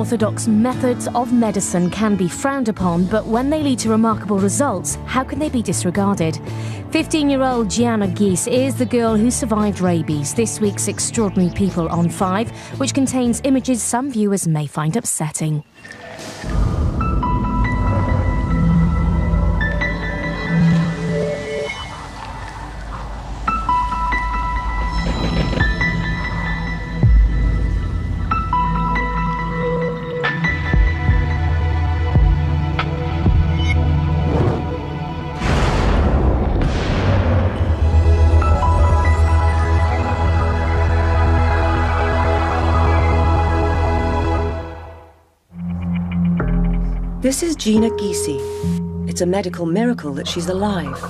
unorthodox methods of medicine can be frowned upon, but when they lead to remarkable results, how can they be disregarded? 15-year-old Gianna Gies is the girl who survived rabies. This week's Extraordinary People on 5, which contains images some viewers may find upsetting. This is Gianna Gies. It's a medical miracle that she's alive.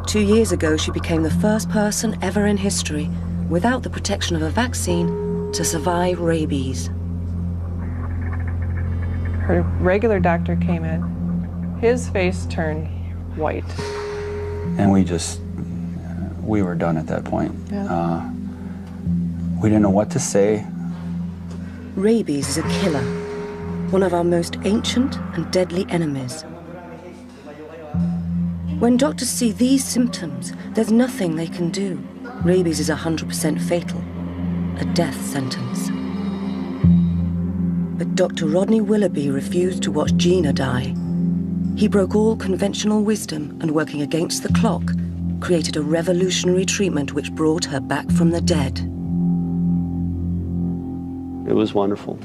2 years ago, she became the first person ever in history, without the protection of a vaccine, to survive rabies. Her regular doctor came in. His face turned white. And we were done at that point. Yeah. We didn't know what to say. Rabies is a killer. One of our most ancient and deadly enemies. When doctors see these symptoms, there's nothing they can do. Rabies is 100% fatal, a death sentence. But Dr. Rodney Willoughby refused to watch Gina die. He broke all conventional wisdom and, working against the clock, created a revolutionary treatment which brought her back from the dead. It was wonderful.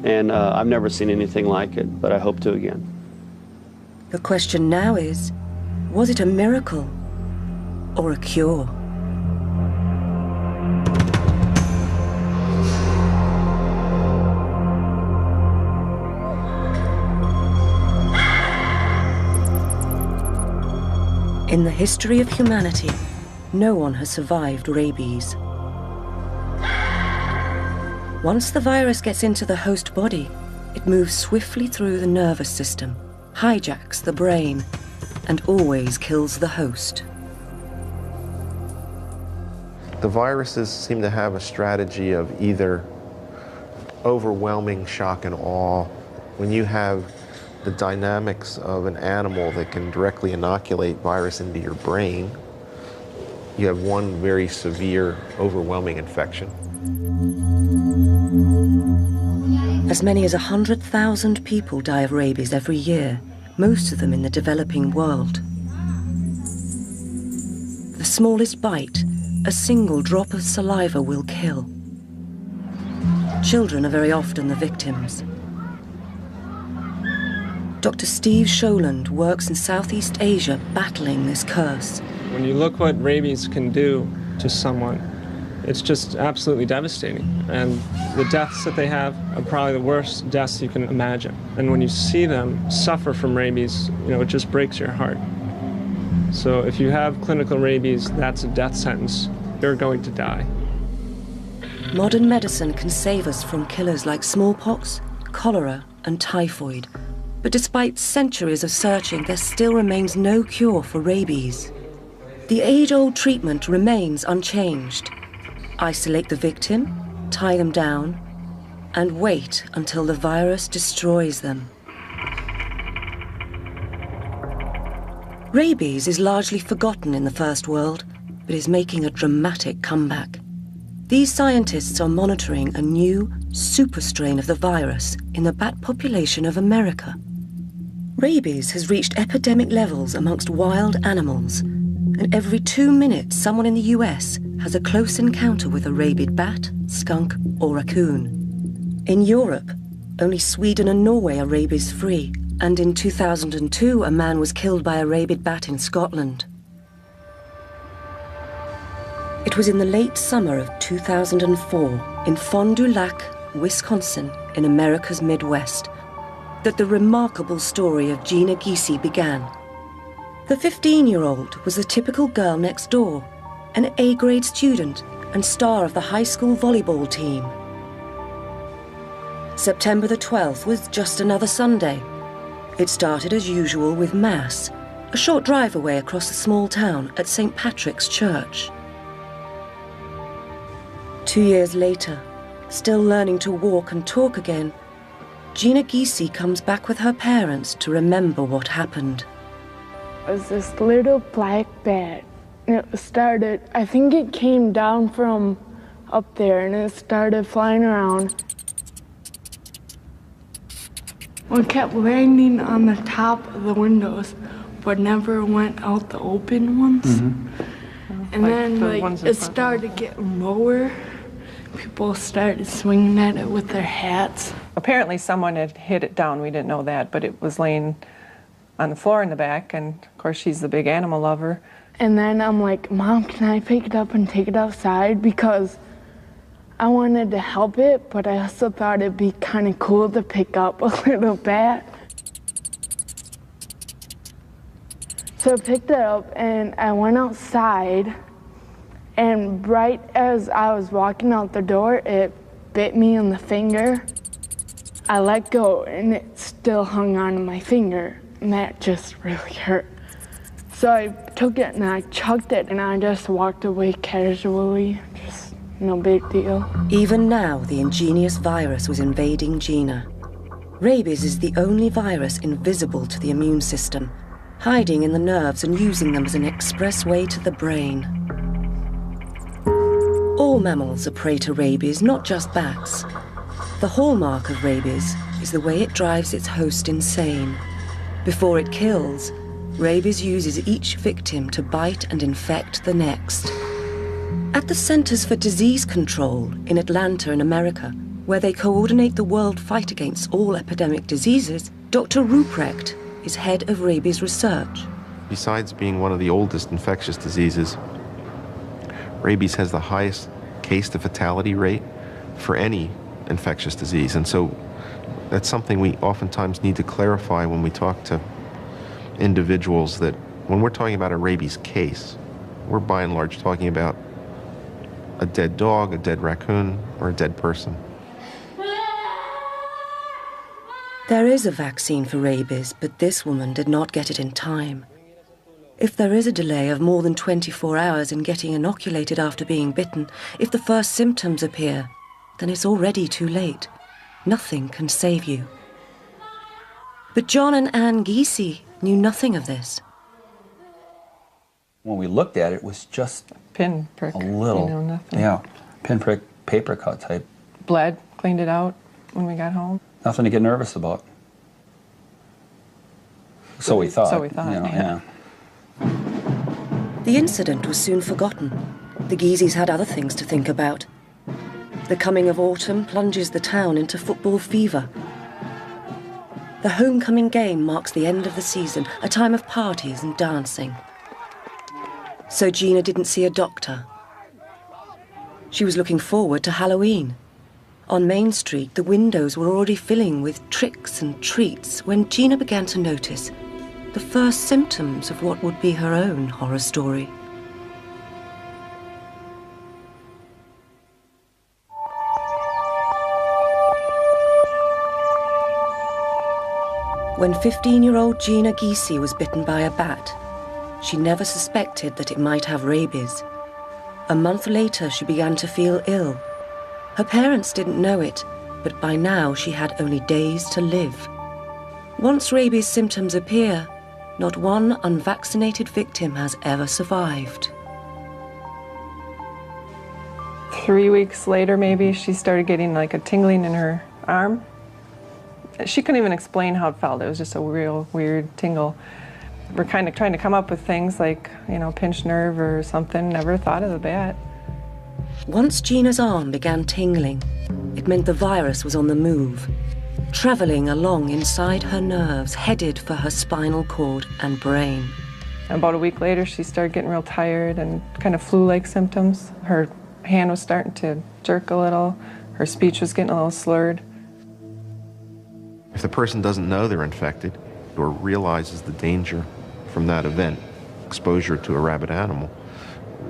And I've never seen anything like it, but I hope to again. The question now is, was it a miracle or a cure? In the history of humanity, no one has survived rabies. Once the virus gets into the host body, it moves swiftly through the nervous system, hijacks the brain, and always kills the host. The viruses seem to have a strategy of either overwhelming shock and awe. When you have the dynamics of an animal that can directly inoculate virus into your brain, you have one very severe, overwhelming infection. As many as 100,000 people die of rabies every year, most of them in the developing world. The smallest bite, a single drop of saliva, will kill. Children are very often the victims. Dr. Steve Sholand works in Southeast Asia battling this curse. When you look what rabies can do to someone, it's just absolutely devastating. And the deaths that they have are probably the worst deaths you can imagine. And when you see them suffer from rabies, it just breaks your heart. So if you have clinical rabies, that's a death sentence. You're going to die. Modern medicine can save us from killers like smallpox, cholera, and typhoid. But despite centuries of searching, there still remains no cure for rabies. The age-old treatment remains unchanged. Isolate the victim, tie them down, and wait until the virus destroys them. Rabies is largely forgotten in the First World, but is making a dramatic comeback. These scientists are monitoring a new super strain of the virus in the bat population of America. Rabies has reached epidemic levels amongst wild animals, and every 2 minutes someone in the US has a close encounter with a rabid bat, skunk, or raccoon. In Europe, only Sweden and Norway are rabies-free, and in 2002 a man was killed by a rabid bat in Scotland. It was in the late summer of 2004 in Fond du Lac, Wisconsin, in America's Midwest, that the remarkable story of Gianna Gies began. The 15-year-old was the typical girl next door, an A-grade student and star of the high school volleyball team. September the 12th was just another Sunday. It started as usual with Mass, a short drive away across the small town at St. Patrick's Church. 2 years later, still learning to walk and talk again, Gina Giese comes back with her parents to remember what happened. It was this little black bat. It started, I think it came down from up there and it started flying around. It kept landing on the top of the windows, but never went out the open ones. And Like then the ones in it front. started getting lower. People started swinging at it with their hats. Apparently someone had hit it down. We didn't know that, but it was laying on the floor in the back, and of course she's the big animal lover. And then I'm like, Mom, can I pick it up and take it outside? Because I wanted to help it, but I also thought it'd be kind of cool to pick up a little bat. So I picked it up and I went outside, and right as I was walking out the door, it bit me in the finger. I let go and it still hung on to my finger, and that just really hurt. So I took it and I chucked it and I just walked away casually, just no big deal. Even now, the ingenious virus was invading Gina. Rabies is the only virus invisible to the immune system, hiding in the nerves and using them as an express way to the brain. All mammals are prey to rabies, not just bats. The hallmark of rabies is the way it drives its host insane. Before it kills, rabies uses each victim to bite and infect the next. At the Centers for Disease Control in Atlanta in America, where they coordinate the world fight against all epidemic diseases, Dr. Ruprecht is head of rabies research. Besides being one of the oldest infectious diseases, rabies has the highest case-to-fatality rate for any infectious disease. And so that's something we oftentimes need to clarify when we talk to individuals, that when we're talking about a rabies case, we're by and large talking about a dead dog, a dead raccoon, or a dead person. There is a vaccine for rabies, but this woman did not get it in time. If there is a delay of more than 24 hours in getting inoculated after being bitten, if the first symptoms appear, then it's already too late. Nothing can save you. But John and Ann Giese knew nothing of this. When we looked at it, it was just Pin prick, a little, nothing. yeah, pinprick, paper cut type. Bled, cleaned it out when we got home. Nothing to get nervous about. So we thought. So we thought, you know, yeah. The incident was soon forgotten. The Gieses had other things to think about. The coming of autumn plunges the town into football fever. The homecoming game marks the end of the season, a time of parties and dancing. So Gina didn't see a doctor. She was looking forward to Halloween. On Main Street, the windows were already filling with tricks and treats when Gina began to notice the first symptoms of what would be her own horror story. When 15-year-old Gina Giese was bitten by a bat, she never suspected that it might have rabies. A month later, she began to feel ill. Her parents didn't know it, but by now she had only days to live. Once rabies symptoms appear, not one unvaccinated victim has ever survived. 3 weeks later, maybe, she started getting like a tingling in her arm. She couldn't even explain how it felt. It was just a real weird tingle. We're kind of trying to come up with things like, you know, pinched nerve or something. Never thought of the bat. Once Gina's arm began tingling, it meant the virus was on the move, traveling along inside her nerves, headed for her spinal cord and brain. About a week later, she started getting real tired and kind of flu-like symptoms. Her hand was starting to jerk a little. Her speech was getting a little slurred. If the person doesn't know they're infected or realizes the danger from that event, exposure to a rabid animal,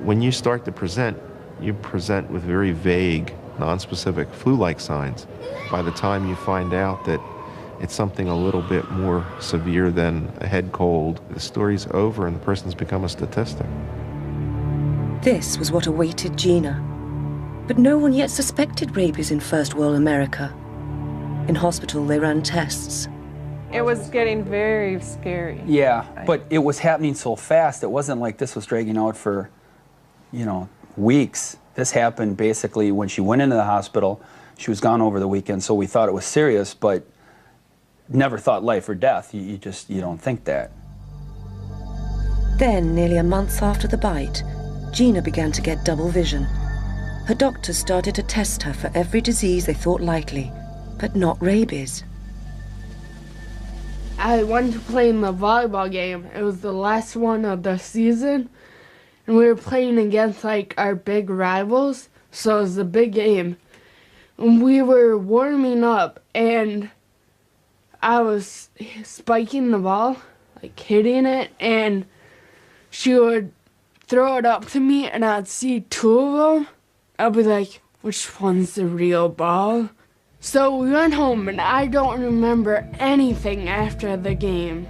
when you start to present, you present with very vague, nonspecific flu-like signs. By the time you find out that it's something a little bit more severe than a head cold, the story's over and the person's become a statistic. This was what awaited Gina. But no one yet suspected rabies in First World America. In hospital, they ran tests. It was getting very scary. Yeah, but it was happening so fast. It wasn't like this was dragging out for, weeks. This happened basically when she went into the hospital. She was gone over the weekend, so we thought it was serious, but never thought life or death. You don't think that. Then, nearly a month after the bite, Gina began to get double vision. Her doctors started to test her for every disease they thought likely, but not rabies. I went to play in the volleyball game. It was the last one of the season, and we were playing against our big rivals, so it was a big game. And we were warming up, and I was spiking the ball, hitting it, and she would throw it up to me, and I'd see two of them. I'd be like, which one's the real ball? So we went home, and I don't remember anything after the game.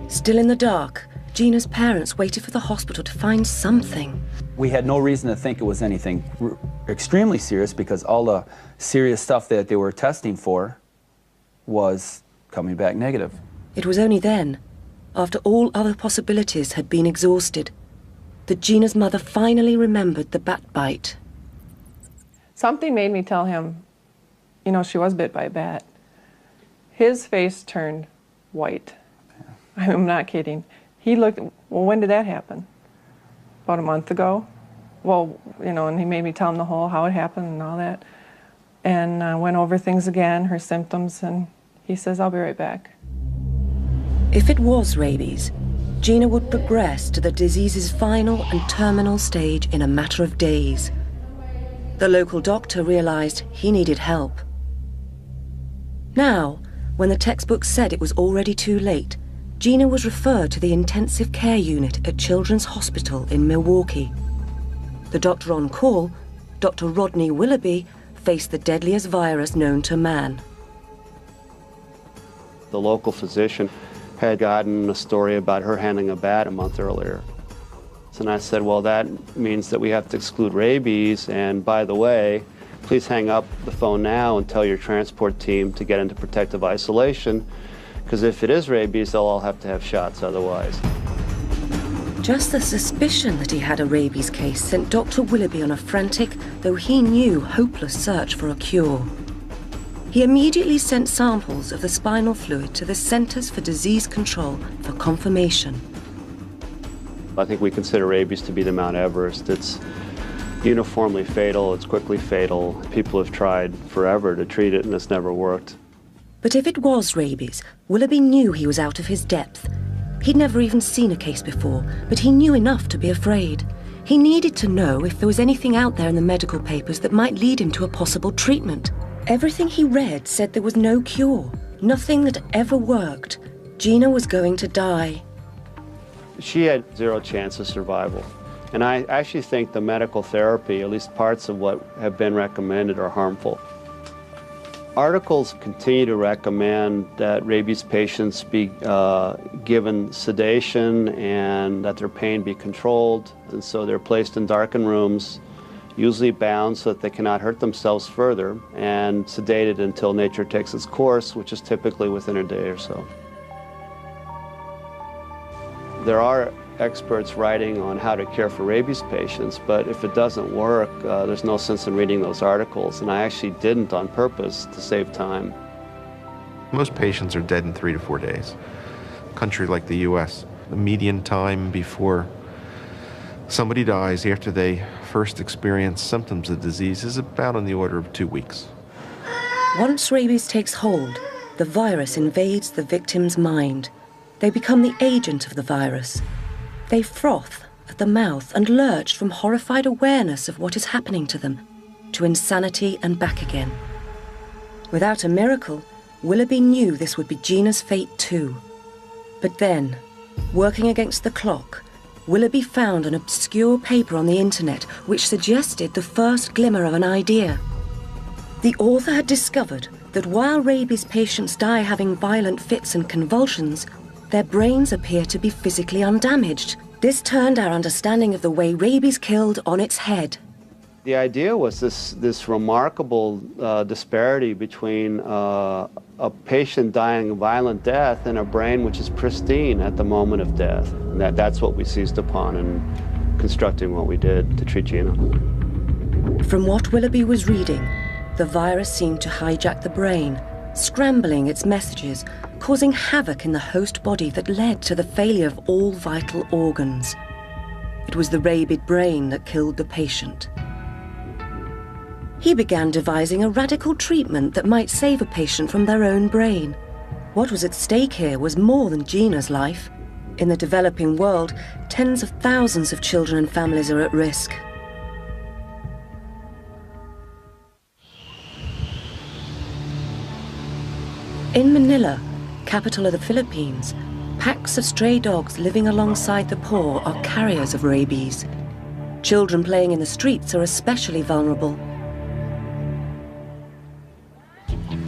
Still in the dark, Gina's parents waited for the hospital to find something. We had no reason to think it was anything extremely serious because all the serious stuff that they were testing for was coming back negative. It was only then, after all other possibilities had been exhausted, that Gina's mother finally remembered the bat bite. Something made me tell him, she was bit by a bat. His face turned white. I'm not kidding. He looked, well, when did that happen? About a month ago. Well, and he made me tell him how it happened and all that. And went over things again, her symptoms, and he says, I'll be right back. If it was rabies, Gina would progress to the disease's final and terminal stage in a matter of days. The local doctor realized he needed help. Now, when the textbook said it was already too late, Gina was referred to the intensive care unit at Children's Hospital in Milwaukee. The doctor on call, Dr. Rodney Willoughby, faced the deadliest virus known to man. The local physician had gotten a story about her handling a bat a month earlier. And I said, well, that means that we have to exclude rabies, and by the way, please hang up the phone now and tell your transport team to get into protective isolation, because if it is rabies, they'll all have to have shots otherwise. Just the suspicion that he had a rabies case sent Dr. Willoughby on a frantic, though he knew hopeless search for a cure. He immediately sent samples of the spinal fluid to the Centers for Disease Control for confirmation. I think we consider rabies to be the Mount Everest. It's uniformly fatal, it's quickly fatal. People have tried forever to treat it and it's never worked. But if it was rabies, Willoughby knew he was out of his depth. He'd never even seen a case before, but he knew enough to be afraid. He needed to know if there was anything out there in the medical papers that might lead him to a possible treatment. Everything he read said there was no cure, nothing that ever worked. Gina was going to die. She had zero chance of survival. And I actually think the medical therapy, at least parts of what have been recommended, are harmful. Articles continue to recommend that rabies patients be given sedation and that their pain be controlled. And so they're placed in darkened rooms, usually bound so that they cannot hurt themselves further, and sedated until nature takes its course, which is typically within a day or so. There are experts writing on how to care for rabies patients, but if it doesn't work, there's no sense in reading those articles, and I actually didn't on purpose to save time. Most patients are dead in 3 to 4 days. A country like the US, the median time before somebody dies after they first experience symptoms of disease is about on the order of 2 weeks. Once rabies takes hold, the virus invades the victim's mind. They become the agent of the virus. They froth at the mouth and lurch from horrified awareness of what is happening to them to insanity and back again. Without a miracle, Willoughby knew this would be Gina's fate too. But then, working against the clock, Willoughby found an obscure paper on the internet which suggested the first glimmer of an idea. The author had discovered that while rabies patients die having violent fits and convulsions, their brains appear to be physically undamaged. This turned our understanding of the way rabies killed on its head. The idea was this remarkable disparity between a patient dying a violent death and a brain which is pristine at the moment of death. And that's what we seized upon in constructing what we did to treat Gina. From what Willoughby was reading, the virus seemed to hijack the brain, scrambling its messages, causing havoc in the host body that led to the failure of all vital organs. It was the rabid brain that killed the patient. He began devising a radical treatment that might save a patient from their own brain. What was at stake here was more than Gina's life. In the developing world, tens of thousands of children and families are at risk. In Manila, capital of the Philippines, packs of stray dogs living alongside the poor are carriers of rabies. Children playing in the streets are especially vulnerable.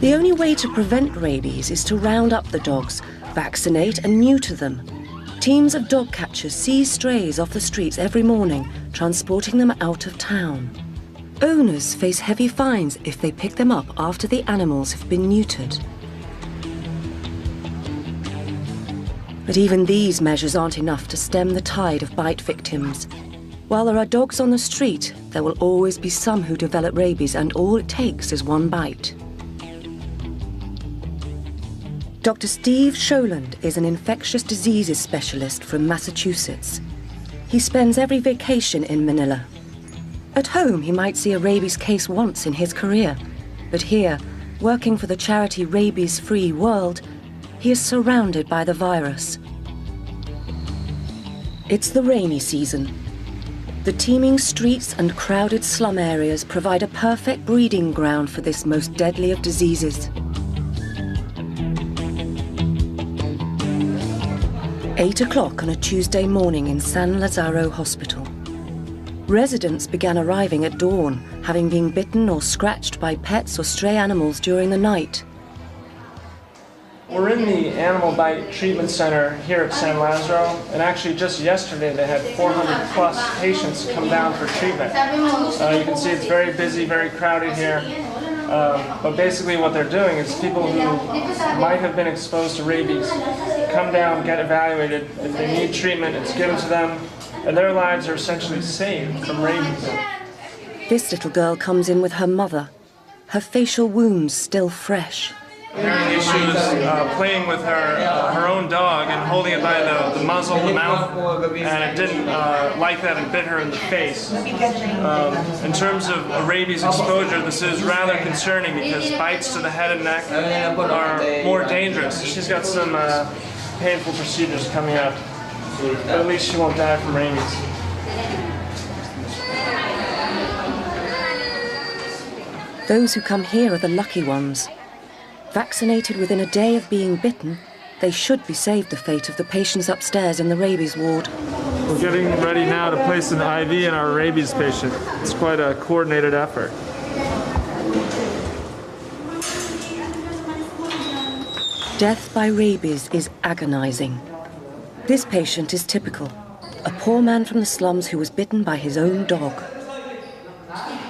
The only way to prevent rabies is to round up the dogs, vaccinate and neuter them. Teams of dog catchers seize strays off the streets every morning, transporting them out of town. Owners face heavy fines if they pick them up after the animals have been neutered. But even these measures aren't enough to stem the tide of bite victims. While there are dogs on the street, there will always be some who develop rabies, and all it takes is one bite. Dr. Steve Sholand is an infectious diseases specialist from Massachusetts. He spends every vacation in Manila. At home, he might see a rabies case once in his career, but here, working for the charity Rabies Free World, he is surrounded by the virus. It's the rainy season. The teeming streets and crowded slum areas provide a perfect breeding ground for this most deadly of diseases. 8 o'clock on a Tuesday morning in San Lazaro Hospital. Residents began arriving at dawn, having been bitten or scratched by pets or stray animals during the night. We're in the Animal Bite Treatment Center here at San Lazaro, and actually just yesterday they had 400 plus patients come down for treatment. You can see it's very busy, very crowded here. But basically what they're doing is people who might have been exposed to rabies come down, get evaluated. If they need treatment, it's given to them, and their lives are essentially saved from rabies. This little girl comes in with her mother, her facial wounds still fresh. Apparently she was playing with her own dog and holding it by the muzzle, the mouth, and it didn't like that and bit her in the face. In terms of a rabies exposure, this is rather concerning because bites to the head and neck are more dangerous. She's got some painful procedures coming up, but at least she won't die from rabies. Those who come here are the lucky ones. Vaccinated within a day of being bitten, they should be saved the fate of the patients upstairs in the rabies ward. We're getting ready now to place an IV in our rabies patient. It's quite a coordinated effort. Death by rabies is agonizing. This patient is typical. A poor man from the slums who was bitten by his own dog.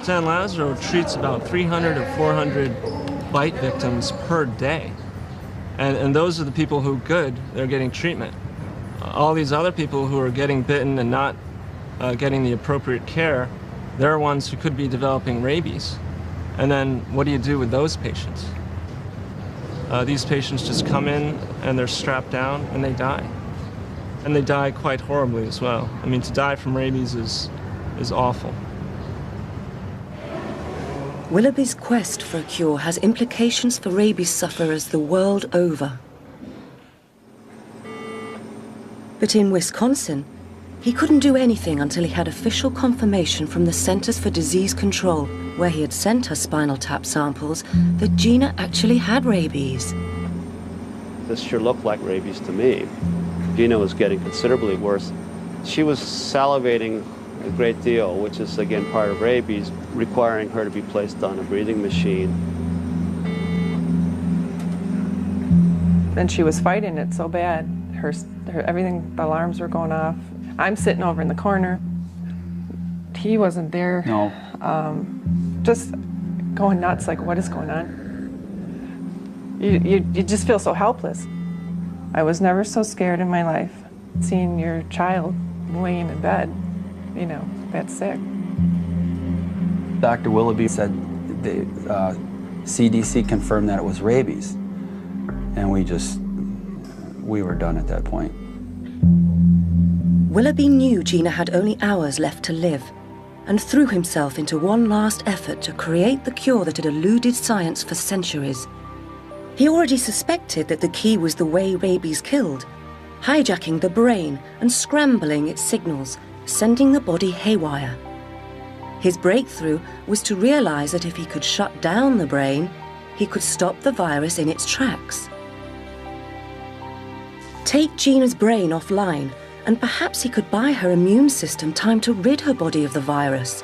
San Lazaro treats about 300 or 400 bite victims per day. And those are the people who they're getting treatment. All these other people who are getting bitten and not getting the appropriate care, they're ones who could be developing rabies. And then what do you do with those patients? These patients just come in and they're strapped down and they die. And they die quite horribly as well. I mean, to die from rabies is awful. Willoughby's quest for a cure has implications for rabies sufferers the world over. But in Wisconsin, he couldn't do anything until he had official confirmation from the Centers for Disease Control, where he had sent her spinal tap samples, that Gina actually had rabies. This sure looked like rabies to me. Gina was getting considerably worse. She was salivating a great deal, which is again part of rabies, requiring her to be placed on a breathing machine. And she was fighting it so bad. Her everything, the alarms were going off. I'm sitting over in the corner. He wasn't there. No. just going nuts, like, what is going on? You just feel so helpless. I was never so scared in my life, seeing your child laying in bed, you know, that sick. Dr. Willoughby said the CDC confirmed that it was rabies. And we were done at that point. Willoughby knew Gina had only hours left to live and threw himself into one last effort to create the cure that had eluded science for centuries. He already suspected that the key was the way rabies killed, hijacking the brain and scrambling its signals, sending the body haywire. His breakthrough was to realize that if he could shut down the brain, he could stop the virus in its tracks. Take Gina's brain offline, and perhaps he could buy her immune system time to rid her body of the virus.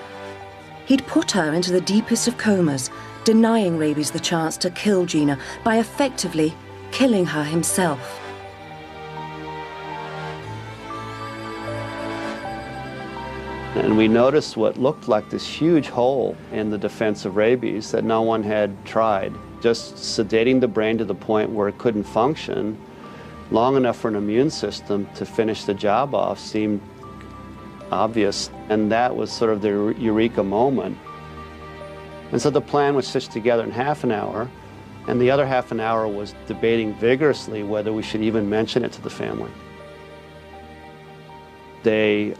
He'd put her into the deepest of comas, denying rabies the chance to kill Gina by effectively killing her himself. And we noticed what looked like this huge hole in the defense of rabies that no one had tried. Just sedating the brain to the point where it couldn't function long enough for an immune system to finish the job off seemed obvious. And that was sort of the eureka moment. And so the plan was stitched together in half an hour, and the other half an hour was debating vigorously whether we should even mention it to the family. They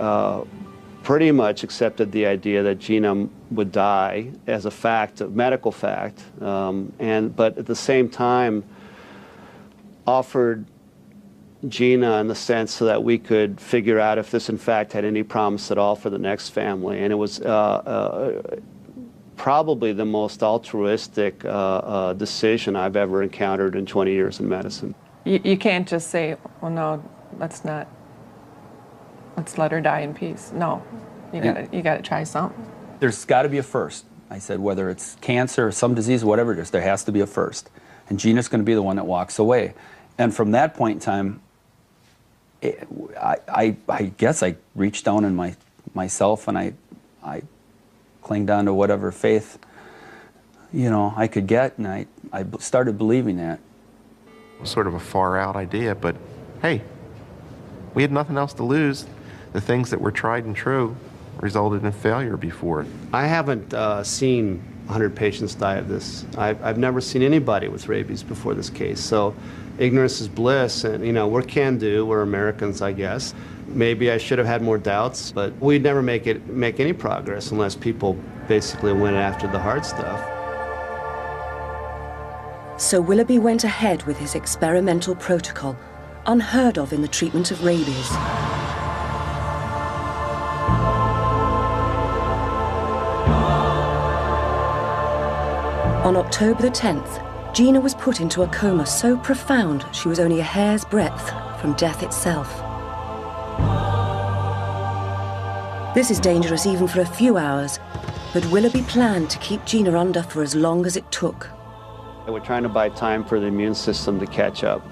pretty much accepted the idea that Gina would die as a fact, a medical fact, but at the same time offered Gina in the sense so that we could figure out if this in fact had any promise at all for the next family. And it was probably the most altruistic decision I've ever encountered in 20 years in medicine. You can't just say, well, no, let's let her die in peace. No, you gotta try something. There's got to be a first. I said, whether it's cancer or some disease, whatever it is, there has to be a first. And Gina's going to be the one that walks away. And from that point in time, I guess I reached down in myself and I clinged on to whatever faith, I could get, and I started believing that. It was sort of a far-out idea, but hey, we had nothing else to lose. The things that were tried and true resulted in failure before. I haven't seen 100 patients die of this. I've never seen anybody with rabies before this case, so ignorance is bliss, and we're can-do, we're Americans, I guess. Maybe I should have had more doubts, but we'd never make any progress unless people basically went after the hard stuff. So Willoughby went ahead with his experimental protocol, unheard of in the treatment of rabies. On October the 10th, Gina was put into a coma so profound she was only a hair's breadth from death itself. This is dangerous even for a few hours, but Willoughby planned to keep Gina under for as long as it took. We're trying to buy time for the immune system to catch up.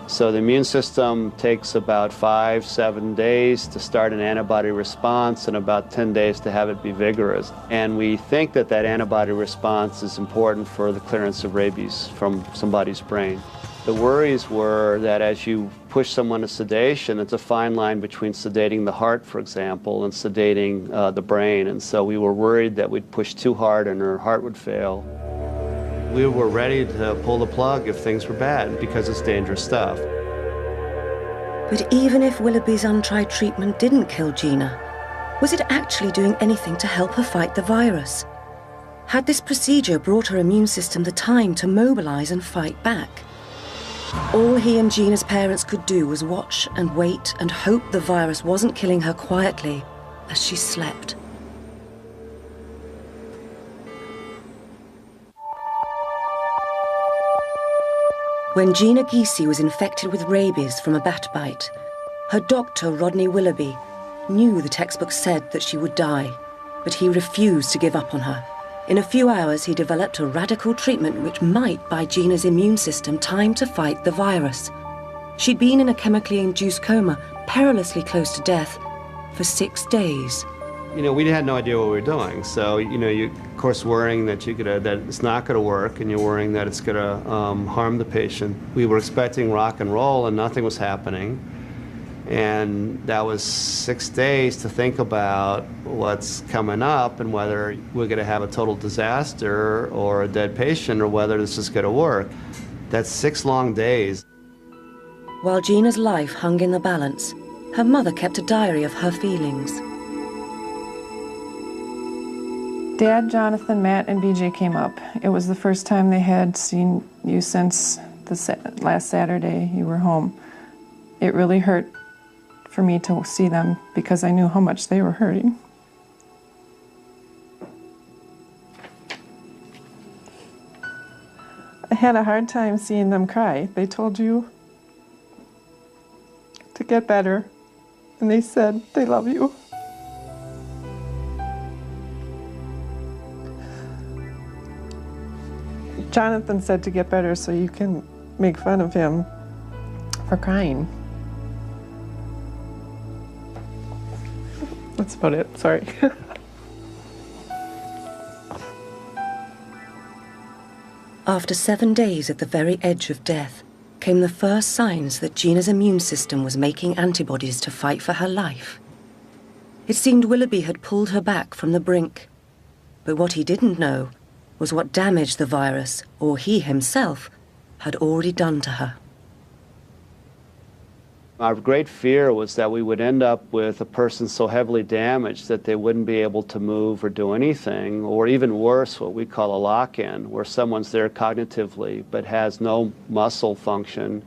So the immune system takes about 5-7 days to start an antibody response and about 10 days to have it be vigorous. And we think that antibody response is important for the clearance of rabies from somebody's brain. The worries were that as you push someone to sedation, it's a fine line between sedating the heart, for example, and sedating the brain. And so we were worried that we'd push too hard and her heart would fail. We were ready to pull the plug if things were bad because it's dangerous stuff. But even if Willoughby's untried treatment didn't kill Gina, was it actually doing anything to help her fight the virus? Had this procedure brought her immune system the time to mobilize and fight back? All he and Gina's parents could do was watch and wait and hope the virus wasn't killing her quietly as she slept. When Gina Giese was infected with rabies from a bat bite, her doctor, Rodney Willoughby, knew the textbook said that she would die, but he refused to give up on her. In a few hours, he developed a radical treatment which might buy Gina's immune system time to fight the virus. She'd been in a chemically induced coma, perilously close to death, for 6 days. we had no idea what we were doing. So, you of course worrying that that it's not going to work, and you're worrying that it's going to harm the patient. We were expecting rock and roll, and nothing was happening. And that was 6 days to think about what's coming up and whether we're going to have a total disaster or a dead patient or whether this is going to work. That's 6 long days. While Gina's life hung in the balance, her mother kept a diary of her feelings. Dad, Jonathan, Matt, and BJ came up. It was the first time they had seen you since last Saturday you were home. It really hurt for me to see them because I knew how much they were hurting. I had a hard time seeing them cry. They told you to get better, and they said they love you. Jonathan said to get better so you can make fun of him for crying. That's about it, sorry. After 7 days at the very edge of death, came the first signs that Gina's immune system was making antibodies to fight for her life. It seemed Willoughby had pulled her back from the brink. But what he didn't know was what damage the virus, or he himself, had already done to her. Our great fear was that we would end up with a person so heavily damaged that they wouldn't be able to move or do anything, or even worse, what we call a lock-in, where someone's there cognitively but has no muscle function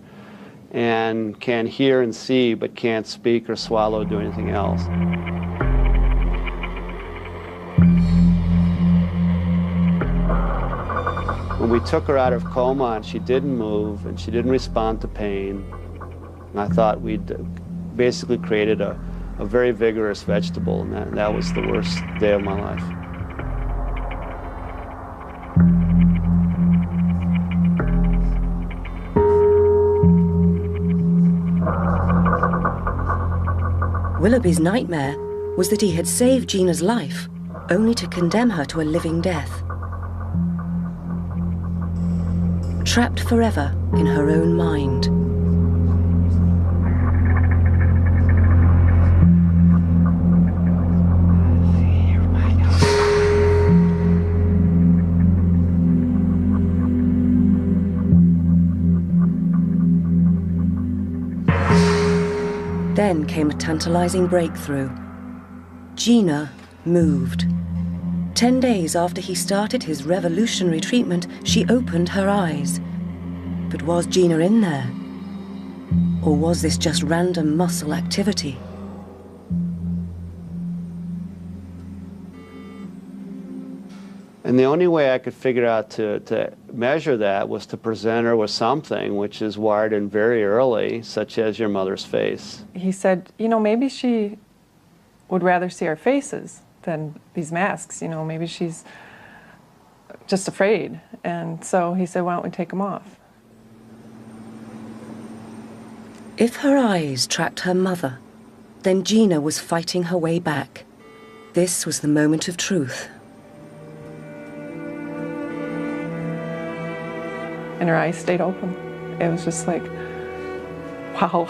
and can hear and see but can't speak or swallow or do anything else. When we took her out of coma and she didn't move and she didn't respond to pain, I thought we'd basically created a very vigorous vegetable, and that was the worst day of my life. Willoughby's nightmare was that he had saved Gina's life, only to condemn her to a living death. Trapped forever in her own mind. Then came a tantalizing breakthrough. Gina moved. 10 days after he started his revolutionary treatment, she opened her eyes. But was Gina in there? Or was this just random muscle activity? And the only way I could figure out to measure that was to present her with something which is wired in very early, such as your mother's face. He said, maybe she would rather see our faces than these masks. Maybe she's just afraid. And so he said, why don't we take them off? If her eyes tracked her mother, then Gina was fighting her way back. This was the moment of truth. And her eyes stayed open. It was just like, wow.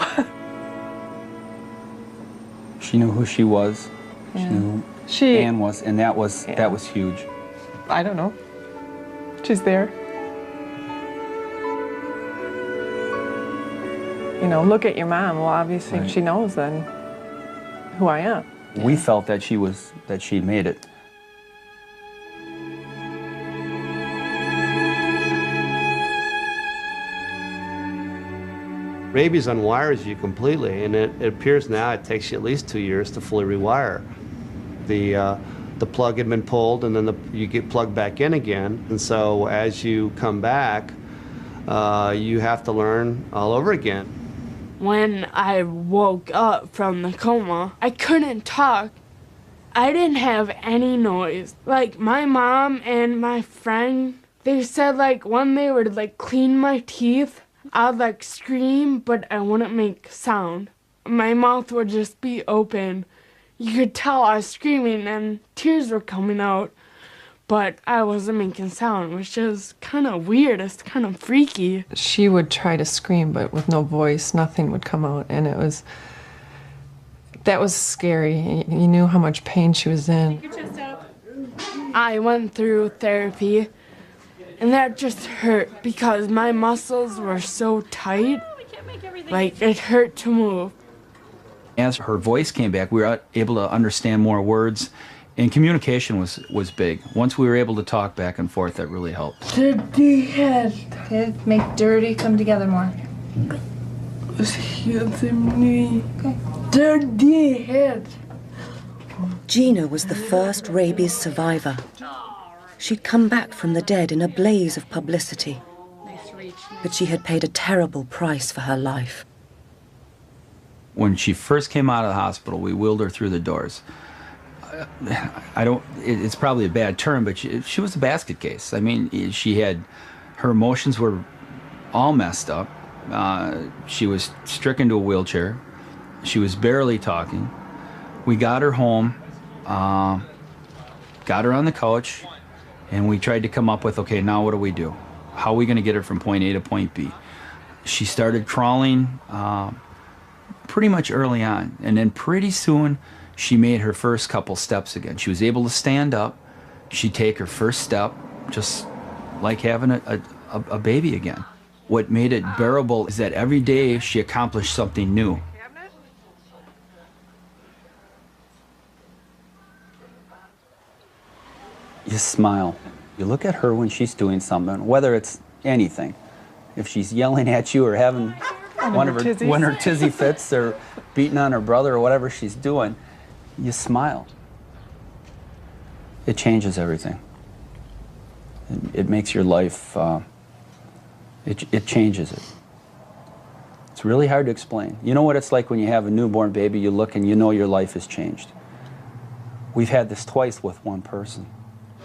She knew who she was. Yeah. She knew who Anne was, and that was huge. I don't know. She's there. Look at your mom. Well, obviously Right. She knows then who I am. We felt that she'd made it. Rabies unwires you completely, and it appears now it takes you at least 2 years to fully rewire. The plug had been pulled, and then you get plugged back in again. And so as you come back, you have to learn all over again. When I woke up from the coma, I couldn't talk. I didn't have any noise. Like, my mom and my friend, they said, when they would, clean my teeth, I'd, scream, but I wouldn't make sound. My mouth would just be open, you could tell I was screaming and tears were coming out, but I wasn't making sound, which is kind of weird. It's kind of freaky. She would try to scream, but with no voice, nothing would come out, and that was scary. You knew how much pain she was in. I went through therapy, and that just hurt because my muscles were so tight, like it hurt to move. As her voice came back, we were able to understand more words, and communication was big. Once we were able to talk back and forth, that really helped. Dirty head. Okay, make dirty come together more. Excuse me. Okay. Dirty head. Gina was the first rabies survivor. She'd come back from the dead in a blaze of publicity, but she had paid a terrible price for her life. When she first came out of the hospital, we wheeled her through the doors. It's probably a bad term, but she was a basket case. I mean, her emotions were all messed up. She was stricken to a wheelchair. She was barely talking. We got her home, got her on the couch, and we tried to come up with, okay, now what do we do? How are we going to get her from point A to point B? She started crawling pretty much early on, and then pretty soon she made her first couple steps again. She was able to stand up. She'd take her first step, just like having a baby again. What made it bearable is that every day she accomplished something new. You smile. You look at her when she's doing something, whether it's anything. If she's yelling at you or having one of her tizzy fits or beating on her brother or whatever she's doing, you smile. It changes everything. It makes your life, it changes it. It's really hard to explain. You know what it's like when you have a newborn baby, you look and you know your life has changed. We've had this twice with one person.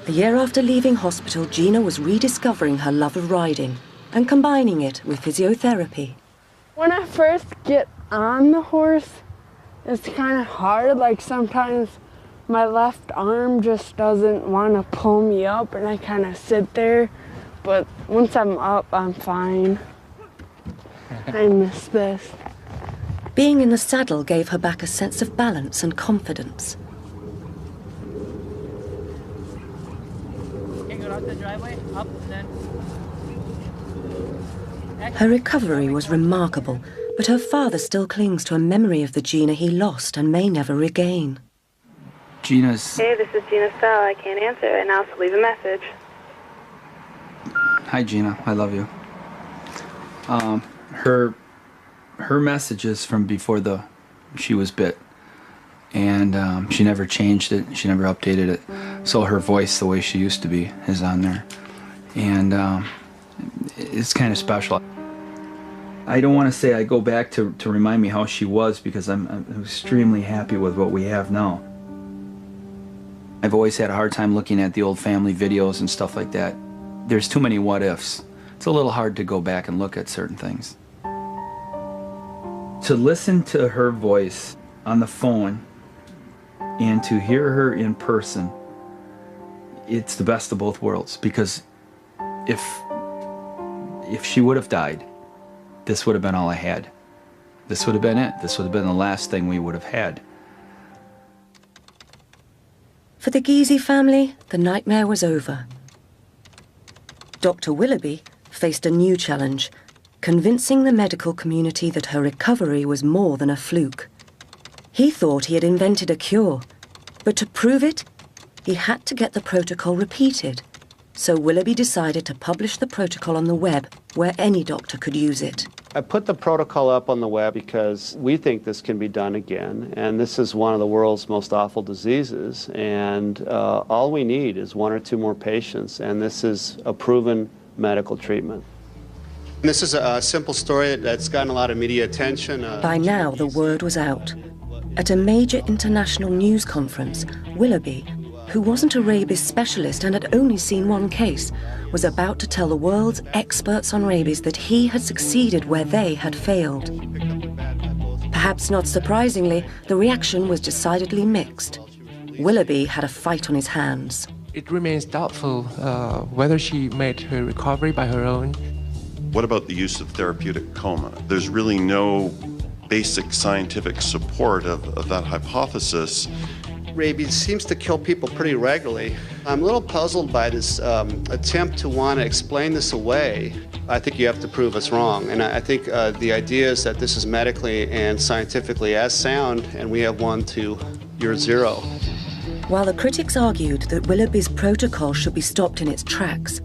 A year after leaving hospital, Gina was rediscovering her love of riding and combining it with physiotherapy. When I first get on the horse, it's kind of hard. Like sometimes my left arm just doesn't want to pull me up and I kind of sit there. But once I'm up, I'm fine. I miss this. Being in the saddle gave her back a sense of balance and confidence. The driveway, up, and then... Her recovery was remarkable, but her father still clings to a memory of the Gina he lost and may never regain. Gina's... Hey, this is Gina Stell. I can't answer right now, so leave a message. Hi, Gina. I love you. Her messages from before she was bit, and she never changed it. She never updated it. So her voice, the way she used to be, is on there, and it's kind of special. I don't want to say I go back to remind me how she was, because I'm extremely happy with what we have now. I've always had a hard time looking at the old family videos and stuff like that. There's too many what ifs. It's a little hard to go back and look at certain things. To listen to her voice on the phone and to hear her in person, it's the best of both worlds, because if she would have died, this would have been all I had. This would have been it. This would have been the last thing we would have had. For the Giese family, the nightmare was over. Dr. Willoughby faced a new challenge, convincing the medical community that her recovery was more than a fluke. He thought he had invented a cure, but to prove it, he had to get the protocol repeated. So Willoughby decided to publish the protocol on the web, where any doctor could use it. I put the protocol up on the web because we think this can be done again, and this is one of the world's most awful diseases, and all we need is 1 or 2 more patients, and this is a proven medical treatment. This is a simple story that's gotten a lot of media attention. By now, the word was out. At a major international news conference, Willoughby, who wasn't a rabies specialist and had only seen one case, was about to tell the world's experts on rabies that he had succeeded where they had failed. Perhaps not surprisingly, the reaction was decidedly mixed. Willoughby had a fight on his hands. It remains doubtful whether she made her recovery by her own. What about the use of therapeutic coma? There's really no basic scientific support of that hypothesis. Rabies seems to kill people pretty regularly. I'm a little puzzled by this attempt to want to explain this away. I think you have to prove us wrong. And I think the idea is that this is medically and scientifically as sound, and we have 1 to your 0. While the critics argued that Willoughby's protocol should be stopped in its tracks,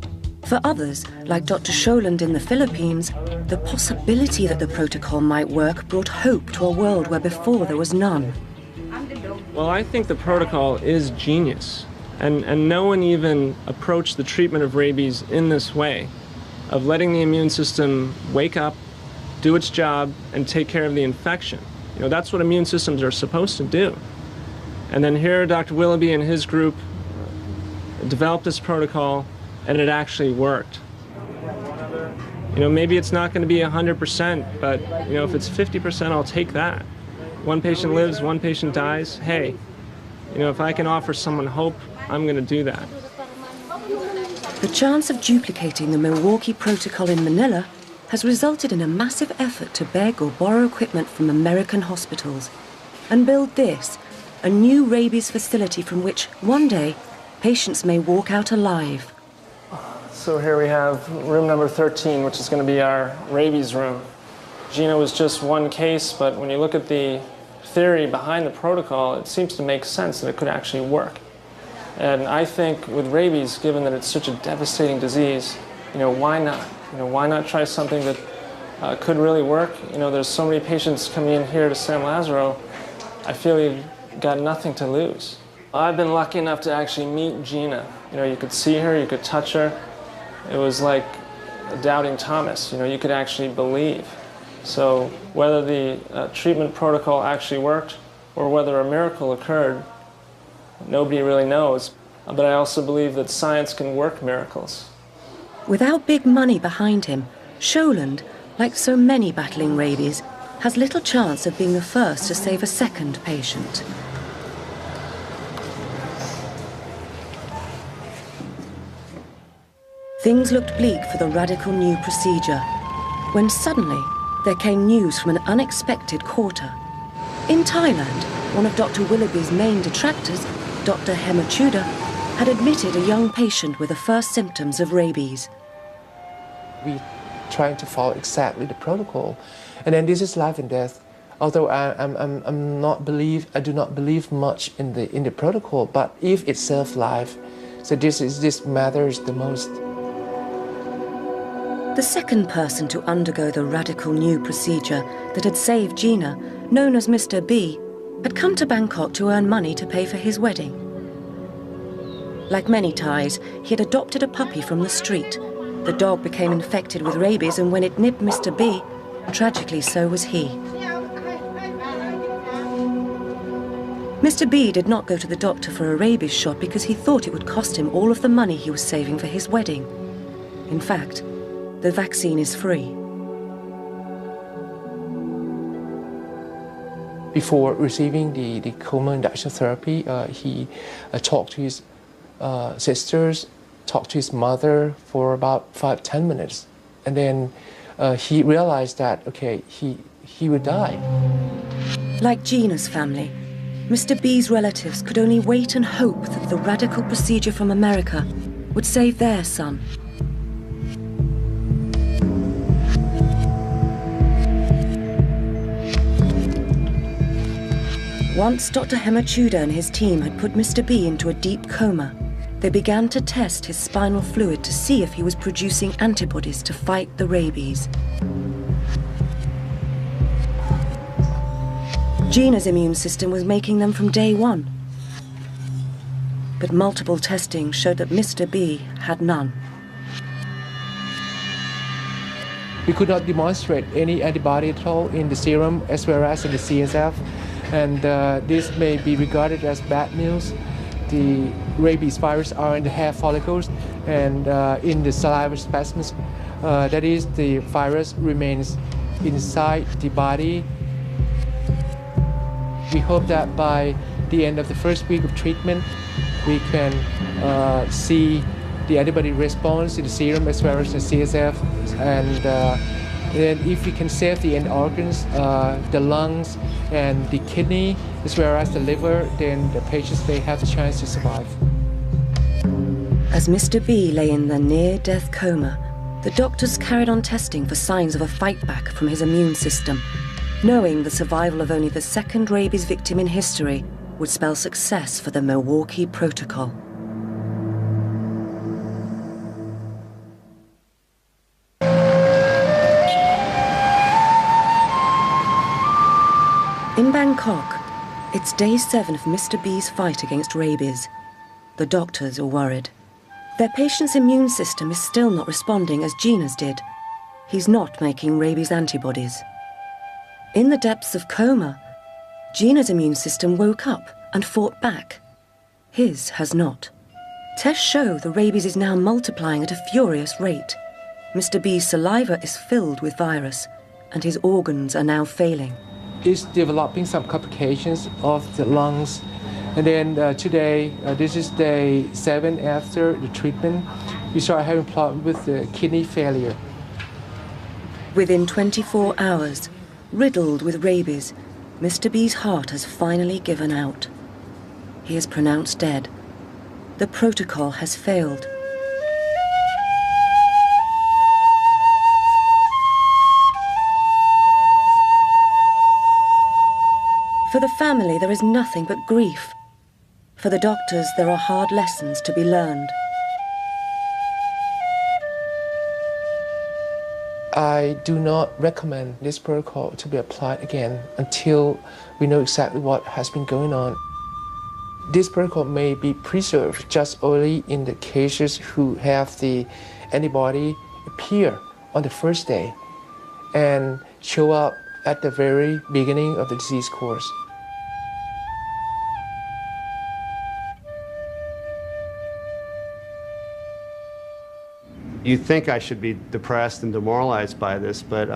for others, like Dr. Scholand in the Philippines, the possibility that the protocol might work brought hope to a world where before there was none. Well, I think the protocol is genius, and no one even approached the treatment of rabies in this way, of letting the immune system wake up, do its job, and take care of the infection. You know, that's what immune systems are supposed to do. And then here, Dr. Willoughby and his group developed this protocol, and it actually worked. You know, maybe it's not going to be 100%, but, you know, if it's 50%, I'll take that. One patient lives, one patient dies. Hey, you know, if I can offer someone hope, I'm going to do that. The chance of duplicating the Milwaukee protocol in Manila has resulted in a massive effort to beg or borrow equipment from American hospitals and build this, a new rabies facility from which, one day, patients may walk out alive. So here we have room number 13, which is going to be our rabies room. Gina was just one case, but when you look at the theory behind the protocol, it seems to make sense that it could actually work. And I think with rabies, given that it's such a devastating disease, you know, why not? You know, why not try something that could really work? You know, there's so many patients coming in here to San Lazaro. I feel you've got nothing to lose. I've been lucky enough to actually meet Gina. You know, you could see her, you could touch her. It was like doubting Thomas. You know, you could actually believe. So whether the treatment protocol actually worked or whether a miracle occurred, nobody really knows. But I also believe that science can work miracles. Without big money behind him, Scholand, like so many battling rabies, has little chance of being the first to save a second patient. Things looked bleak for the radical new procedure, when suddenly there came news from an unexpected quarter. In Thailand, one of Dr. Willoughby's main detractors, Dr. Hemachuda, had admitted a young patient with the first symptoms of rabies. We trying to follow exactly the protocol, and then this is life and death. Although I do not believe much in the protocol, but if it serves life, so this matters the most. The second person to undergo the radical new procedure that had saved Gina, known as Mr. B, had come to Bangkok to earn money to pay for his wedding. Like many Thais, he had adopted a puppy from the street. The dog became infected with rabies, and when it nipped Mr. B, tragically so was he. Mr. B did not go to the doctor for a rabies shot because he thought it would cost him all of the money he was saving for his wedding. In fact, the vaccine is free. Before receiving the coma induction therapy, he talked to his sisters, talked to his mother for about 5-10 minutes. And then he realized that, okay, he would die. Like Gina's family, Mr. B's relatives could only wait and hope that the radical procedure from America would save their son. Once Dr. Hemachuda and his team had put Mr. B into a deep coma, they began to test his spinal fluid to see if he was producing antibodies to fight the rabies. Gina's immune system was making them from day one. But multiple testing showed that Mr. B had none. We could not demonstrate any antibody at all in the serum as well as in the CSF. And this may be regarded as bad news. The rabies virus are in the hair follicles and in the saliva specimens. That is, the virus remains inside the body. We hope that by the end of the first week of treatment, we can see the antibody response in the serum as well as the CSF. And then if we can save the end organs, the lungs and the kidney, as well as the liver, then the patients may have the chance to survive. As Mr. B lay in the near-death coma, the doctors carried on testing for signs of a fight back from his immune system, knowing the survival of only the second rabies victim in history would spell success for the Milwaukee Protocol. In Bangkok, it's day 7 of Mr. B's fight against rabies. The doctors are worried. Their patient's immune system is still not responding as Gina's did. He's not making rabies antibodies. In the depths of coma, Gina's immune system woke up and fought back. His has not. Tests show the rabies is now multiplying at a furious rate. Mr. B's saliva is filled with virus, and his organs are now failing. Is developing some complications of the lungs. And then today, this is day 7 after the treatment, we start having problems with the kidney failure. Within 24 hours, riddled with rabies, Mr. B's heart has finally given out. He is pronounced dead. The protocol has failed. For the family, there is nothing but grief. For the doctors, there are hard lessons to be learned. I do not recommend this protocol to be applied again until we know exactly what has been going on. This protocol may be preserved just only in the cases who have the antibody appear on the first day and show up at the very beginning of the disease course. You think I should be depressed and demoralized by this, but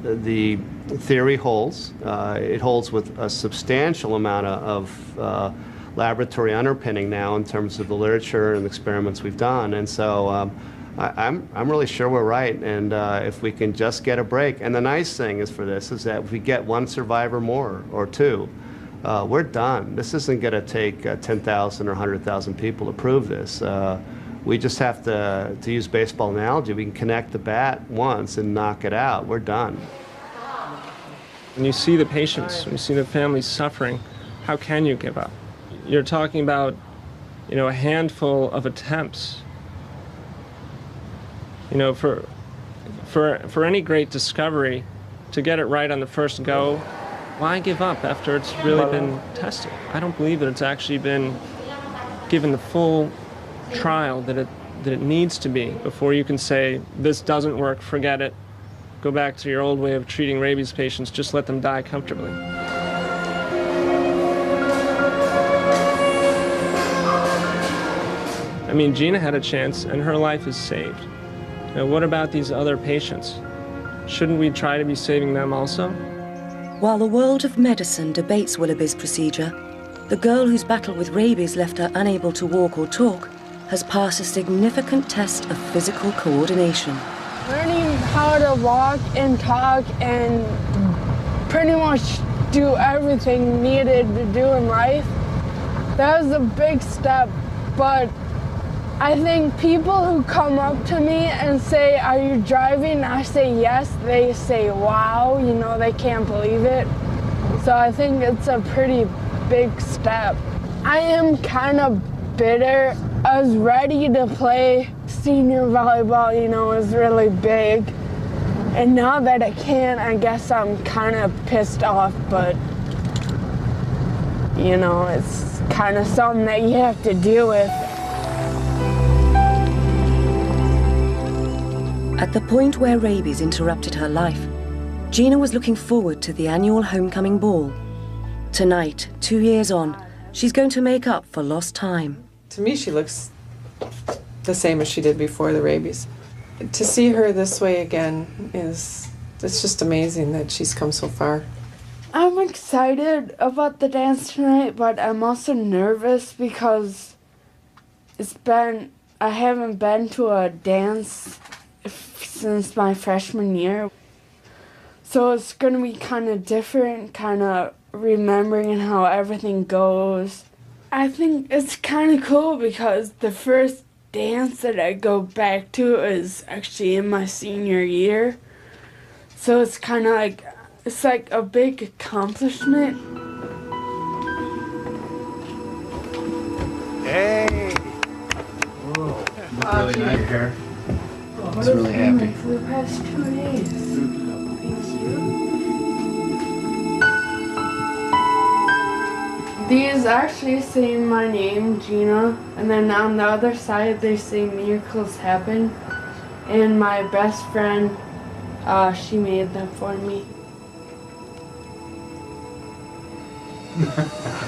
the theory holds. It holds with a substantial amount of laboratory underpinning now in terms of the literature and the experiments we've done. And so I'm really sure we're right. And if we can just get a break. And the nice thing is for this is that if we get one survivor more or two, we're done. This isn't going to take 10,000 or 100,000 people to prove this. We just have to use baseball analogy, we can connect the bat once and knock it out. We're done. When you see the patients, when you see the families suffering, how can you give up? You're talking about, a handful of attempts. For any great discovery, to get it right on the first go, why give up after it's really been tested? I don't believe that it's actually been given the full trial that it needs to be before you can say, this doesn't work, forget it, go back to your old way of treating rabies patients, just let them die comfortably. I mean, Gina had a chance and her life is saved. Now, what about these other patients? Shouldn't we try to be saving them also? While the world of medicine debates Willoughby's procedure, the girl whose battle with rabies left her unable to walk or talk has passed a significant test of physical coordination. Learning how to walk and talk and pretty much do everything needed to do in life, that was a big step, but I think people who come up to me and say, "Are you driving?" I say yes, they say, "Wow," they can't believe it. So I think it's a pretty big step. I am kind of bitter. I was ready to play senior volleyball, it was really big. And now that I can't, I guess I'm kind of pissed off, but it's kind of something that you have to deal with. At the point where rabies interrupted her life, Gina was looking forward to the annual homecoming ball. Tonight, 2 years on, she's going to make up for lost time. To me, she looks the same as she did before the rabies. To see her this way again it's just amazing that she's come so far. I'm excited about the dance tonight, but I'm also nervous because I haven't been to a dance since my freshman year. So it's going to be kind of different, kind of remembering how everything goes. I think it's kind of cool because the first dance that I go back to is actually in my senior year. So it's kind of like, it's like a big accomplishment. Hey! Whoa, you look really nice here. I was really happy. For the past 2 days. Thank you. These actually say my name, Gina, and then on the other side they say miracles happen. And my best friend, she made them for me.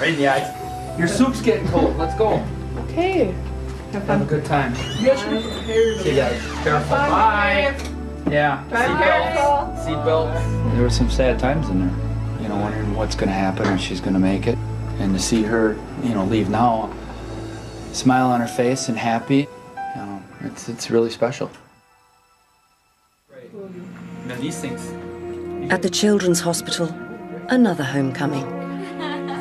Right in the eyes. Your soup's getting cold. Let's go. Okay. Have a good time. Yes, see you guys. Careful. Bye. Yeah. Seatbelts. There were some sad times in there. You know, wondering what's going to happen, if she's going to make it. And to see her, you know, leave now, smile on her face and happy, you know, it's really special. Now these things. At the Children's Hospital, another homecoming.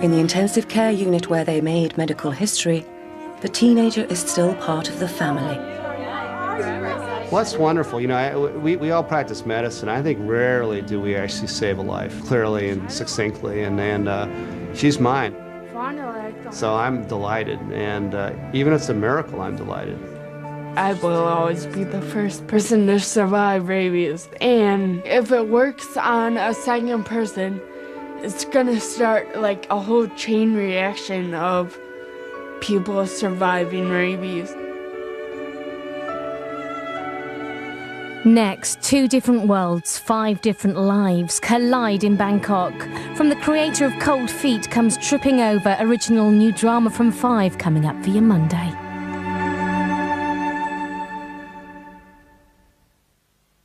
In the intensive care unit where they made medical history, the teenager is still part of the family. Well, that's wonderful. You know, we all practice medicine. I think rarely do we actually save a life, clearly and succinctly, and she's mine. So I'm delighted, and even if it's a miracle, I'm delighted. I will always be the first person to survive rabies, and if it works on a second person, it's gonna start like a whole chain reaction of people surviving rabies. Next, 2 different worlds, 5 different lives collide in Bangkok. From the creator of Cold Feet comes Tripping Over, original new drama from 5 coming up for you Monday.